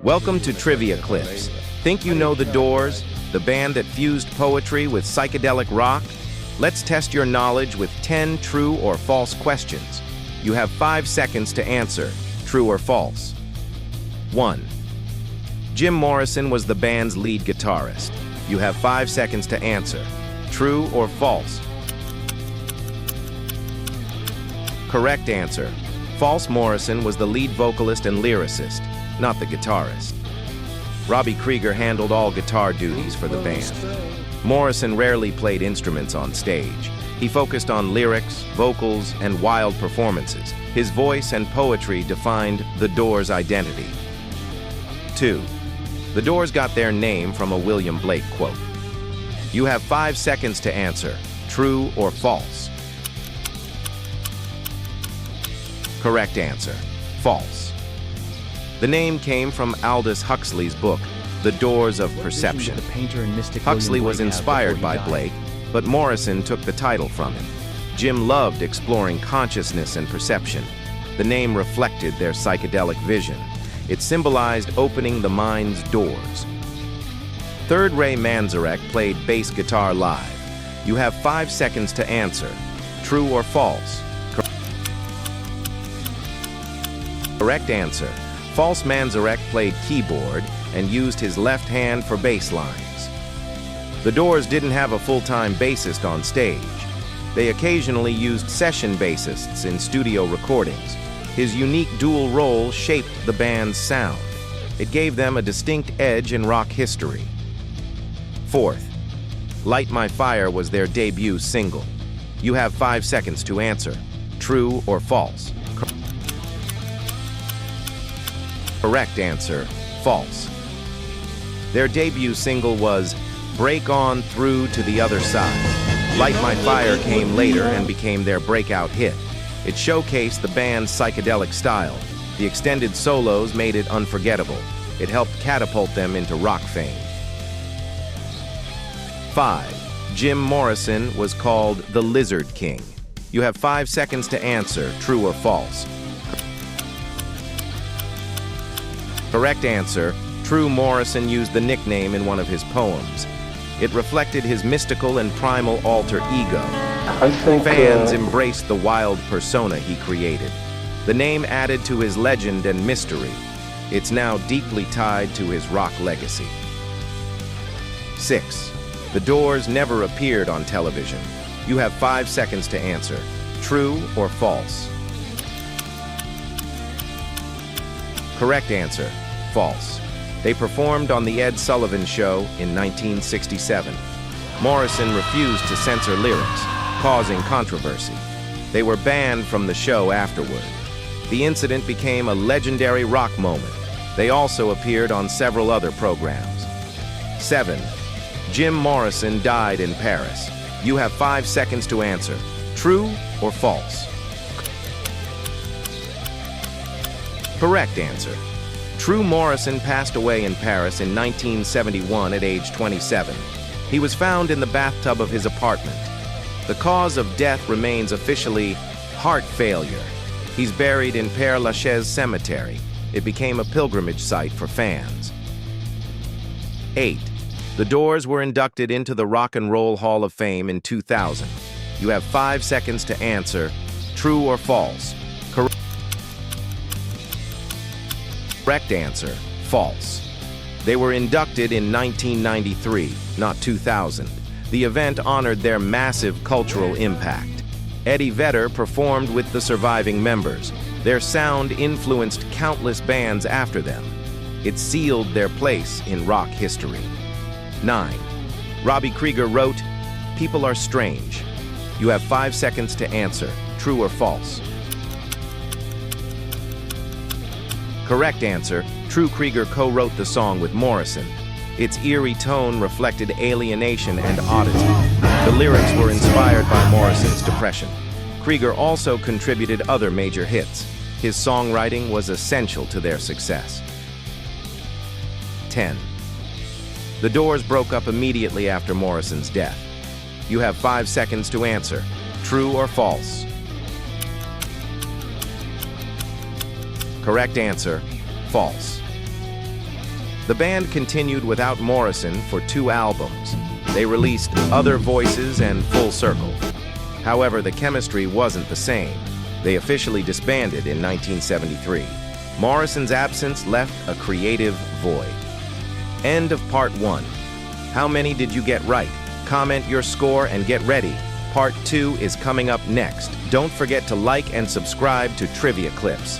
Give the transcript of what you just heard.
Welcome to Trivia Clips. Think you know The Doors, the band that fused poetry with psychedelic rock? Let's test your knowledge with 10 true or false questions. You have 5 seconds to answer, true or false. 1. Jim Morrison was the band's lead guitarist. You have 5 seconds to answer, true or false. Correct answer. False. Morrison was the lead vocalist and lyricist, not the guitarist. Robbie Krieger handled all guitar duties for the band. Morrison rarely played instruments on stage. He focused on lyrics, vocals, and wild performances. His voice and poetry defined The Doors' identity. 2. The Doors got their name from a William Blake quote. You have 5 seconds to answer, true or false. Correct answer, false. The name came from Aldous Huxley's book, The Doors of Perception. Huxley was inspired by Blake, but Morrison took the title from him. Jim loved exploring consciousness and perception. The name reflected their psychedelic vision. It symbolized opening the mind's doors. Third Ray Manzarek played bass guitar live. You have 5 seconds to answer, true or false. Correct answer. False. Manzarek played keyboard and used his left hand for bass lines. The Doors didn't have a full-time bassist on stage. They occasionally used session bassists in studio recordings. His unique dual role shaped the band's sound. It gave them a distinct edge in rock history. 4th, Light My Fire was their debut single. You have 5 seconds to answer, true or false. Correct answer, false. Their debut single was Break On Through to the Other Side. Light My Fire came later and became their breakout hit. It showcased the band's psychedelic style. The extended solos made it unforgettable. It helped catapult them into rock fame. 5. Jim Morrison was called the Lizard King. You have 5 seconds to answer, true or false. Correct answer, true. Morrison used the nickname in one of his poems. It reflected his mystical and primal alter ego. Fans embraced the wild persona he created. The name added to his legend and mystery. It's now deeply tied to his rock legacy. 6. The Doors never appeared on television. You have 5 seconds to answer, true or false. Correct answer, false. They performed on The Ed Sullivan Show in 1967. Morrison refused to censor lyrics, causing controversy. They were banned from the show afterward. The incident became a legendary rock moment. They also appeared on several other programs. 7. Jim Morrison died in Paris. You have 5 seconds to answer, true or false. Correct answer. True. Morrison passed away in Paris in 1971 at age 27. He was found in the bathtub of his apartment. The cause of death remains officially heart failure. He's buried in Père Lachaise Cemetery. It became a pilgrimage site for fans. 8. The Doors were inducted into the Rock and Roll Hall of Fame in 2000. You have 5 seconds to answer, true or false. Correct answer, false. They were inducted in 1993, not 2000. The event honored their massive cultural impact. Eddie Vedder performed with the surviving members. Their sound influenced countless bands after them. It sealed their place in rock history. 9. Robbie Krieger wrote, "People are strange." You have 5 seconds to answer, true or false. Correct answer, true. Krieger co-wrote the song with Morrison. Its eerie tone reflected alienation and oddity. The lyrics were inspired by Morrison's depression. Krieger also contributed other major hits. His songwriting was essential to their success. 10. The Doors broke up immediately after Morrison's death. You have 5 seconds to answer, true or false. Correct answer, false. The band continued without Morrison for 2 albums. They released Other Voices and Full Circle. However, the chemistry wasn't the same. They officially disbanded in 1973. Morrison's absence left a creative void. End of Part 1. How many did you get right? Comment your score and get ready. Part 2 is coming up next. Don't forget to like and subscribe to Trivia Clips.